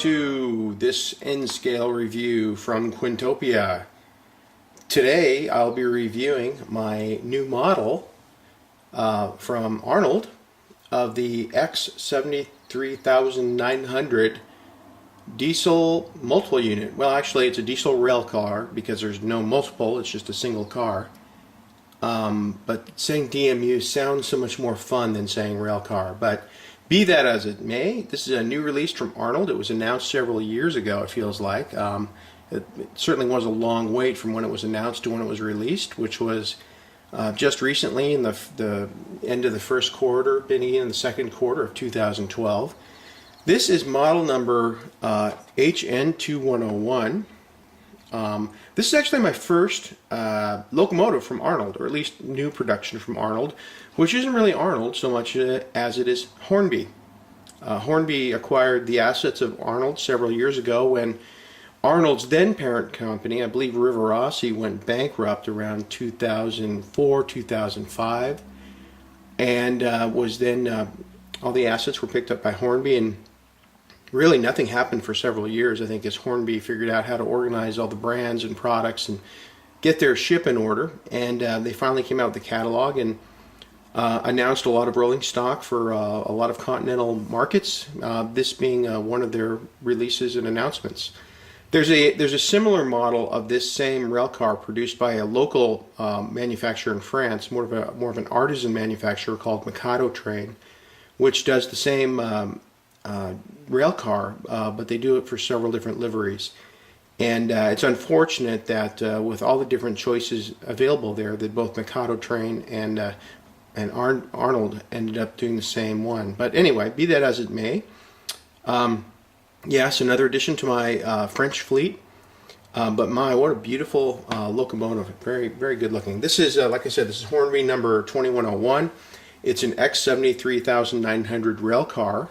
to this N-scale review from Quinntopia. Today I'll be reviewing my new model from Arnold of the X73900 diesel multiple unit. Well, actually it's a diesel rail car because there's no multiple, it's just a single car. But saying DMU sounds so much more fun than saying rail car. But be that as it may, this is a new release from Arnold. It was announced several years ago, it feels like. It certainly was a long wait from when it was announced to when it was released, which was just recently in the end of the first quarter, beginning in the second quarter of 2012. This is model number HN2101. This is actually my first locomotive from Arnold, or at least new production from Arnold, which isn't really Arnold so much as it is Hornby. Hornby acquired the assets of Arnold several years ago when Arnold's then parent company, I believe Rivarossi, went bankrupt around 2004, 2005, and was then all the assets were picked up by Hornby, and really nothing happened for several years, I think, as Hornby figured out how to organize all the brands and products and get their ship in order. And they finally came out with the catalog and announced a lot of rolling stock for a lot of continental markets, this being one of their releases and announcements. There's a similar model of this same rail car produced by a local manufacturer in France, more of an artisan manufacturer called Mikado Train, which does the same rail car, but they do it for several different liveries. And it's unfortunate that with all the different choices available there, that both Mikado Train and Arnold ended up doing the same one. But anyway, be that as it may, yes, another addition to my French fleet. But my, what a beautiful locomotive! Very, very good looking. This is, like I said, this is Hornby number 2101. It's an X73900 rail car.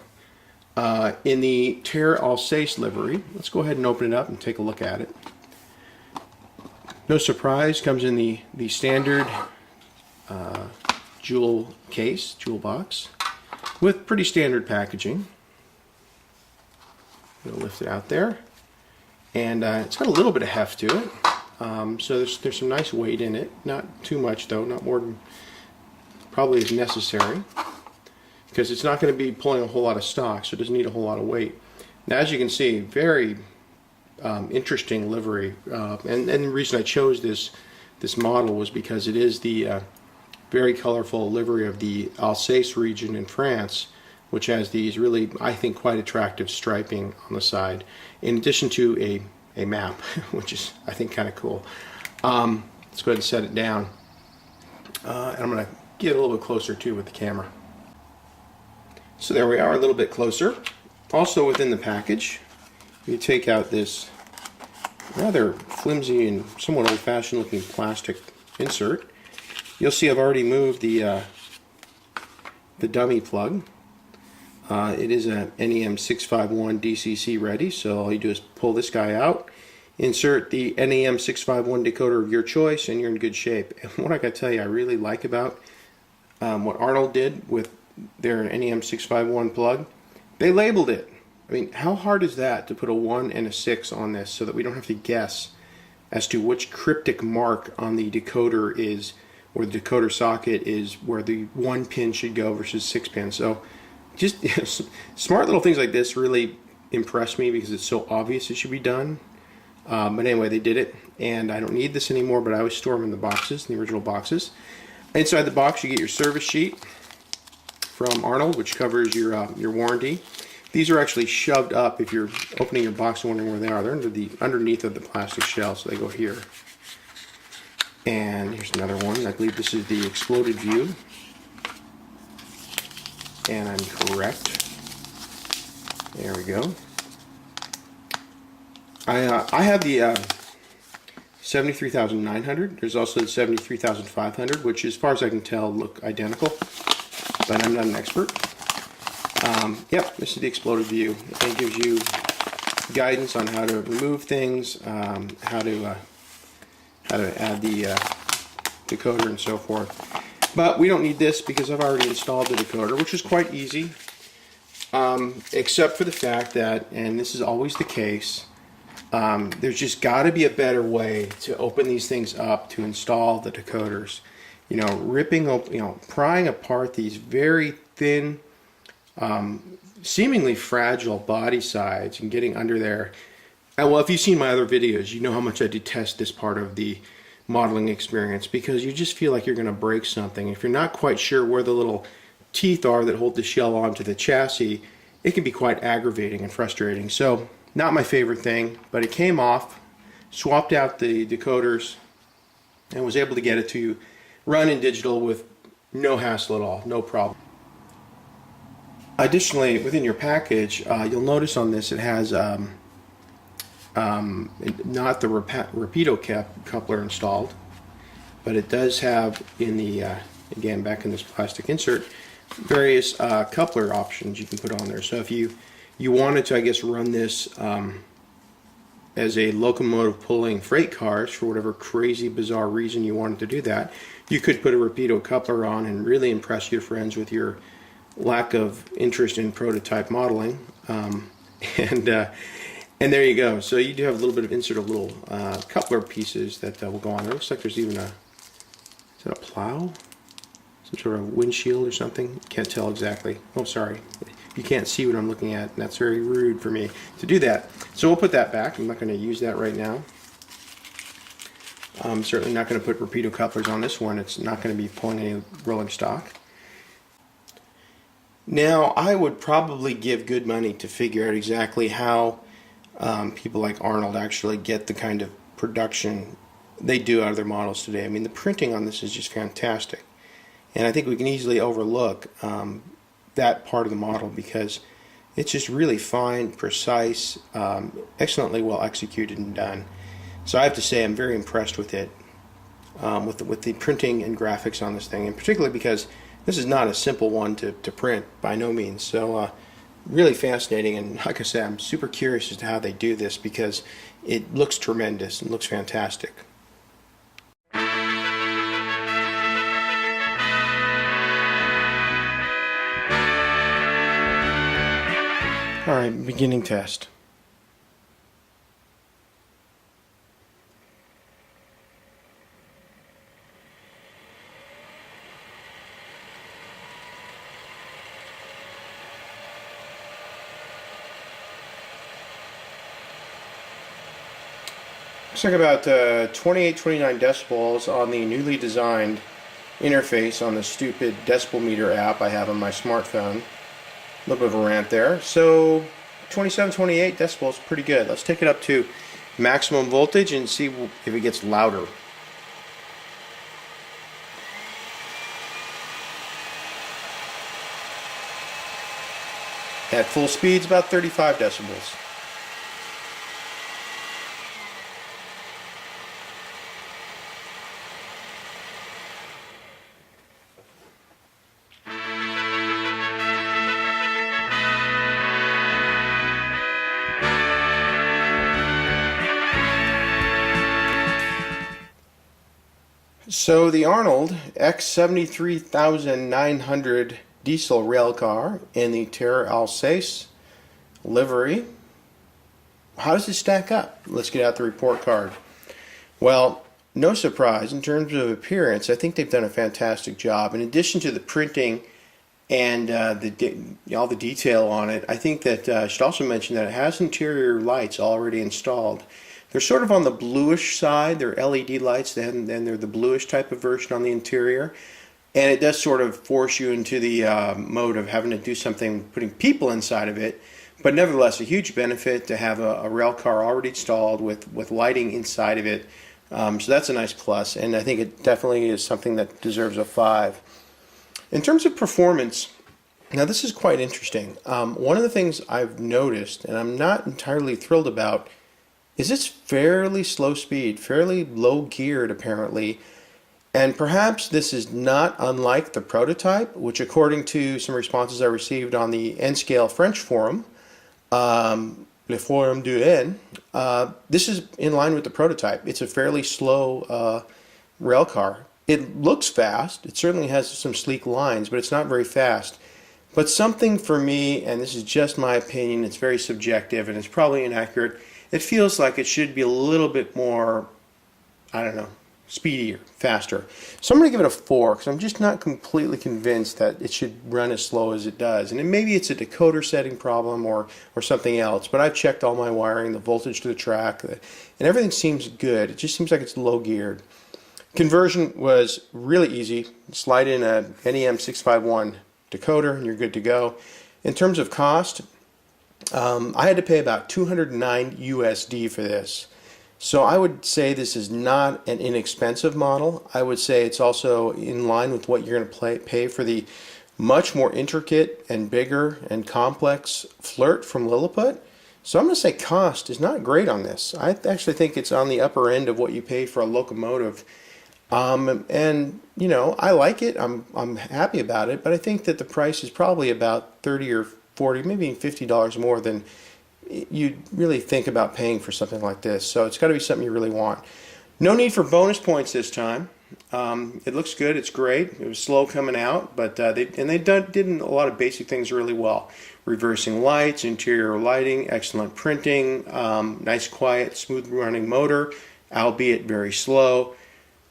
In the Terre Alsace livery. Let's go ahead and open it up and take a look at it. No surprise, comes in the standard jewel case, jewel box, with pretty standard packaging. We'll lift it out there, and it's got a little bit of heft to it. So there's some nice weight in it. Not too much though, not more than probably is necessary, because it's not going to be pulling a whole lot of stock, so it doesn't need a whole lot of weight. Now, as you can see, very interesting livery, and the reason I chose this model was because it is the very colorful livery of the Alsace region in France, which has these really, I think, quite attractive striping on the side, in addition to a map, which is, I think, kind of cool. Let's go ahead and set it down, and I'm going to get a little bit closer too with the camera. So there we are, a little bit closer. Also within the package, you take out this rather flimsy and somewhat old-fashioned looking plastic insert. You'll see I've already moved the dummy plug. It is a NEM651 DCC ready, so all you do is pull this guy out, insert the NEM651 decoder of your choice, and you're in good shape. And what I gotta tell you I really like about what Arnold did with their NEM651 plug, they labeled it. I mean, how hard is that to put a 1 and a 6 on this so that we don't have to guess as to which cryptic mark on the decoder is, or the decoder socket is where the 1 pin should go versus 6 pins. So just smart little things like this really impress me because it's so obvious it should be done. But anyway, they did it, and I don't need this anymore, but I always store them in the boxes, in the original boxes. Inside the box you get your service sheet from Arnold, which covers your warranty. These are actually shoved up. If you're opening your box and wondering where they are, they're underneath of the plastic shell, so they go here. And here's another one. I believe this is the exploded view, and I'm correct. There we go. I have the 73,900. There's also the 73,500, which, as far as I can tell, look identical, but I'm not an expert. Yep, this is the exploded view. It gives you guidance on how to remove things, how to add the decoder and so forth. But we don't need this because I've already installed the decoder, which is quite easy. except for the fact that, and this is always the case, there's just got to be a better way to open these things up to install the decoders. You know, ripping open, prying apart these very thin, seemingly fragile body sides and getting under there. And well, if you've seen my other videos, you know how much I detest this part of the modeling experience, because you just feel like you're going to break something. If you're not quite sure where the little teeth are that hold the shell onto the chassis, it can be quite aggravating and frustrating. So, not my favorite thing, but it came off, swapped out the decoders, and was able to get it to run in digital with no hassle at all, no problem. Additionally, within your package, you'll notice on this it has not the Rapido coupler installed, but it does have in the, again back in this plastic insert, various coupler options you can put on there. So if you wanted to, I guess, run this as a locomotive pulling freight cars for whatever crazy bizarre reason you wanted to do that, you could put a Rapido coupler on and really impress your friends with your lack of interest in prototype modeling. And there you go. So you do have a little bit of insert of little coupler pieces that will go on there. Looks like there's even is that a plow? Some sort of windshield or something? Can't tell exactly. Oh, sorry. You can't see what I'm looking at, and that's very rude for me to do that. So we'll put that back. I'm not going to use that right now. I'm certainly not going to put Rapido couplers on this one. It's not going to be pulling any rolling stock. Now, I would probably give good money to figure out exactly how people like Arnold actually get the kind of production they do out of their models today. I mean, the printing on this is just fantastic. And I think we can easily overlook that part of the model because it's just really fine, precise, excellently well executed and done. So I have to say I'm very impressed with it, with the printing and graphics on this thing, and particularly because this is not a simple one to print by no means. So really fascinating, and like I said, I'm super curious as to how they do this because it looks tremendous and looks fantastic. Alright, beginning test. Looks like about 28-29 decibels on the newly designed interface on the stupid decibel meter app I have on my smartphone. A little bit of a rant there. So 27-28 decibels, pretty good. Let's take it up to maximum voltage and see if it gets louder. At full speed, it's about 35 decibels. So the Arnold X73900 diesel railcar in the Terre Alsace livery, how does it stack up? Let's get out the report card. Well, no surprise, in terms of appearance, I think they've done a fantastic job. In addition to the printing and all the detail on it, I think that I should also mention that it has interior lights already installed. They're sort of on the bluish side. They're LED lights, and then they're the bluish type of version on the interior. And it does sort of force you into the mode of having to do something, putting people inside of it. But nevertheless, a huge benefit to have a rail car already installed with lighting inside of it. So that's a nice plus, and I think it definitely is something that deserves a 5. In terms of performance, now this is quite interesting. One of the things I've noticed, and I'm not entirely thrilled about, is it's fairly slow speed, fairly low geared apparently, and perhaps this is not unlike the prototype, which according to some responses I received on the N-Scale French forum, Le Forum du N, this is in line with the prototype. It's a fairly slow rail car. It looks fast, it certainly has some sleek lines, but it's not very fast. But something for me, and this is just my opinion, it's very subjective and it's probably inaccurate, it feels like it should be a little bit more, I don't know, speedier, faster. So I'm going to give it a 4 because I'm just not completely convinced that it should run as slow as it does. And maybe it's a decoder setting problem or something else, but I've checked all my wiring, the voltage to the track, and everything seems good. It just seems like it's low geared. Conversion was really easy. Slide in a NEM651 decoder and you're good to go. In terms of cost, I had to pay about $209 USD for this. So I would say this is not an inexpensive model. I would say it's also in line with what you're going to pay for the much more intricate and bigger and complex Flirt from Lilliput. So I'm going to say cost is not great on this. I actually think it's on the upper end of what you pay for a locomotive. And you know, I like it. I'm happy about it, but I think that the price is probably about 30 or 40, maybe even $50 more than you'd really think about paying for something like this. So it's got to be something you really want. No need for bonus points this time. It looks good. It's great. It was slow coming out, but they did a lot of basic things really well. Reversing lights, interior lighting, excellent printing, nice, quiet, smooth running motor, albeit very slow.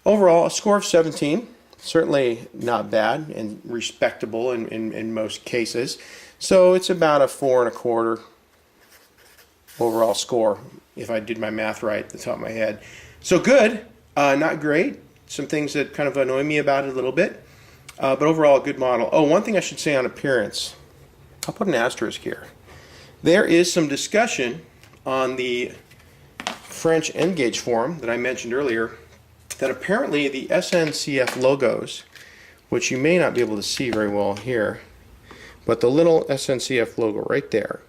Overall, a score of 17. Certainly not bad and respectable in most cases. So it's about a 4.25 overall score, if I did my math right at the top of my head. So good, not great. Some things that kind of annoy me about it a little bit, but overall a good model. Oh, one thing I should say on appearance, I'll put an asterisk here. There is some discussion on the French N-Gauge forum that I mentioned earlier that apparently the Sncf Logos, which you may not be able to see very well here, but the little Sncf logo right there,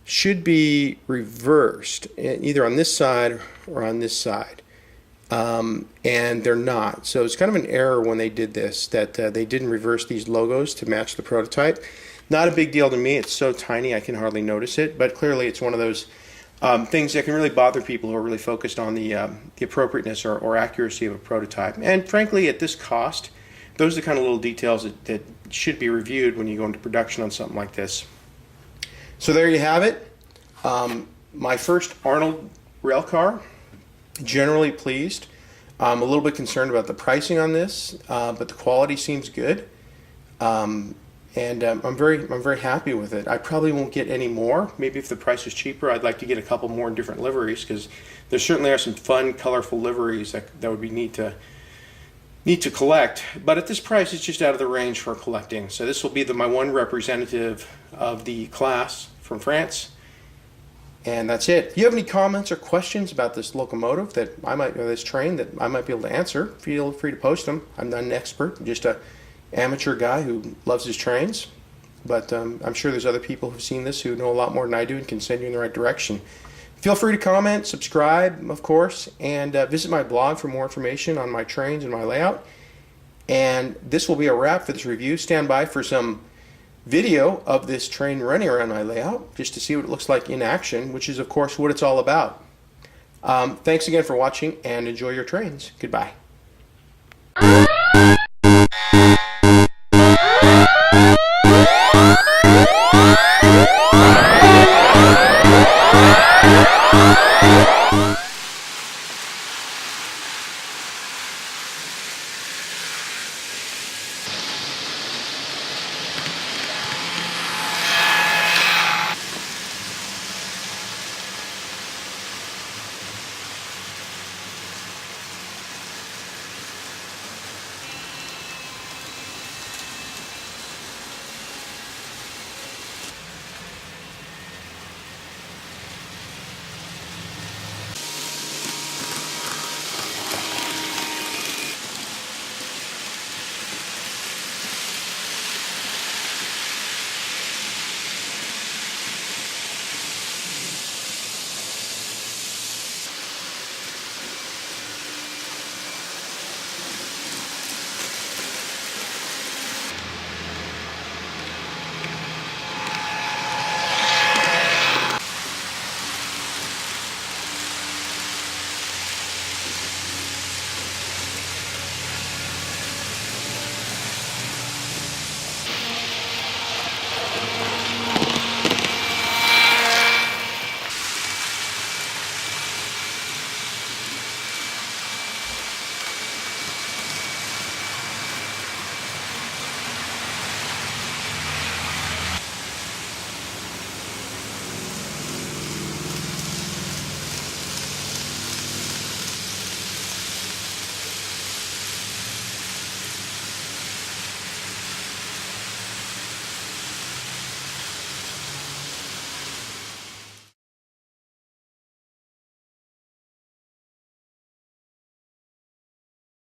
should be reversed either on this side or on this side, and they're not. So it's kind of an error when they did this, that they didn't reverse these logos to match the prototype. Not a big deal to me. It's so tiny I can hardly notice it, but clearly it's one of those things that can really bother people who are really focused on the appropriateness or accuracy of a prototype. And frankly, at this cost, those are the kind of little details that should be reviewed when you go into production on something like this. So there you have it. My first Arnold rail car. Generally pleased. I'm a little bit concerned about the pricing on this, but the quality seems good. And I'm very happy with it. I probably won't get any more. Maybe if the price is cheaper, I'd like to get a couple more in different liveries, because there certainly are some fun, colorful liveries that would be neat to collect. But at this price, it's just out of the range for collecting. So this will be my one representative of the class from France. And that's it. If you have any comments or questions about this locomotive or this train that I might be able to answer, feel free to post them. I'm not an expert. I'm just a amateur guy who loves his trains, but I'm sure there's other people who've seen this who know a lot more than I do and can send you in the right direction. Feel free to comment, subscribe, of course, and visit my blog for more information on my trains and my layout. And this will be a wrap for this review. Stand by for some video of this train running around my layout just to see what it looks like in action, which is, of course, what it's all about. Thanks again for watching, and enjoy your trains. Goodbye.